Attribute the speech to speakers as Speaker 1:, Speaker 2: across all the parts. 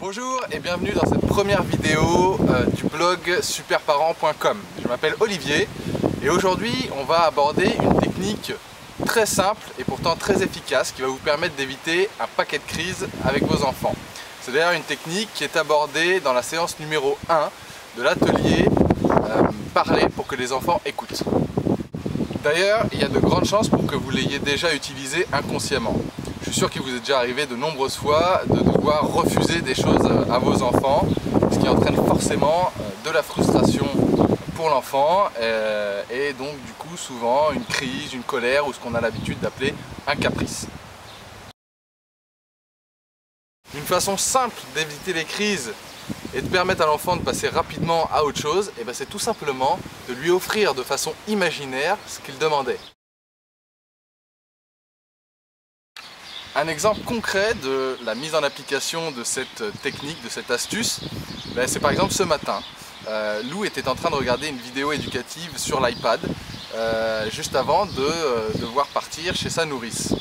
Speaker 1: Bonjour et bienvenue dans cette première vidéo du blog superparent.com. Je m'appelle Olivier et aujourd'hui on va aborder une technique très simple et pourtant très efficace qui va vous permettre d'éviter un paquet de crises avec vos enfants. C'est d'ailleurs une technique qui est abordée dans la séance numéro 1 de l'atelier Parler pour que les enfants écoutent. D'ailleurs, il y a de grandes chances pour que vous l'ayez déjà utilisé inconsciemment. Je suis sûr qu'il vous est déjà arrivé de nombreuses fois de devoir refuser des choses à vos enfants, ce qui entraîne forcément de la frustration pour l'enfant et donc du coup souvent une crise, une colère ou ce qu'on a l'habitude d'appeler un caprice. Une façon simple d'éviter les crises et de permettre à l'enfant de passer rapidement à autre chose, c'est tout simplement de lui offrir de façon imaginaire ce qu'il demandait. Un exemple concret de la mise en application de cette technique, de cette astuce, c'est par exemple ce matin. Lou était en train de regarder une vidéo éducative sur l'iPad juste avant de devoir partir chez sa nourrice.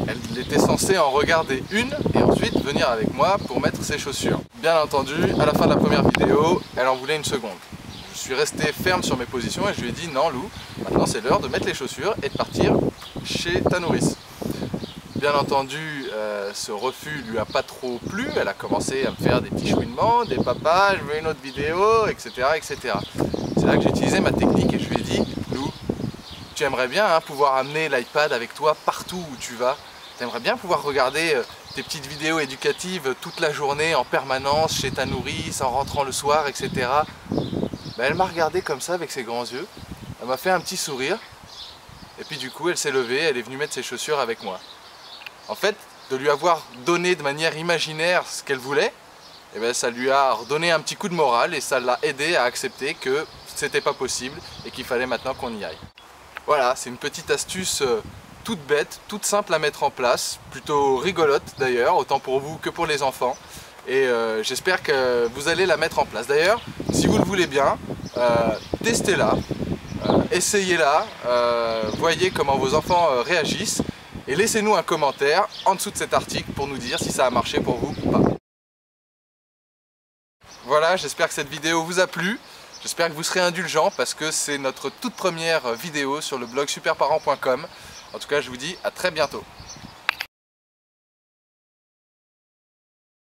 Speaker 1: Elle était censée en regarder une et ensuite venir avec moi pour mettre ses chaussures. Bien entendu, à la fin de la première vidéo, elle en voulait une seconde. Je suis resté ferme sur mes positions et je lui ai dit non Lou, maintenant c'est l'heure de mettre les chaussures et de partir chez ta nourrice. Bien entendu, ce refus lui a pas trop plu, elle a commencé à me faire des petits chouinements, des papas, je veux une autre vidéo, etc. etc. C'est là que j'ai utilisé ma technique et je lui ai dit, Lou, tu aimerais bien pouvoir amener l'iPad avec toi partout où tu vas. Tu aimerais bien pouvoir regarder tes petites vidéos éducatives toute la journée en permanence chez ta nourrice, en rentrant le soir, etc. Elle m'a regardé comme ça avec ses grands yeux, elle m'a fait un petit sourire et puis du coup elle s'est levée, elle est venue mettre ses chaussures avec moi. En fait, de lui avoir donné de manière imaginaire ce qu'elle voulait, ça lui a redonné un petit coup de morale et ça l'a aidé à accepter que c'était pas possible et qu'il fallait maintenant qu'on y aille. Voilà, c'est une petite astuce toute bête, toute simple à mettre en place, plutôt rigolote d'ailleurs, autant pour vous que pour les enfants. Et j'espère que vous allez la mettre en place. D'ailleurs, si vous le voulez bien, testez-la, essayez-la, voyez comment vos enfants réagissent. Et laissez-nous un commentaire en dessous de cet article pour nous dire si ça a marché pour vous ou pas. Voilà, j'espère que cette vidéo vous a plu. J'espère que vous serez indulgents parce que c'est notre toute première vidéo sur le blog superparent.com. En tout cas, je vous dis à très bientôt.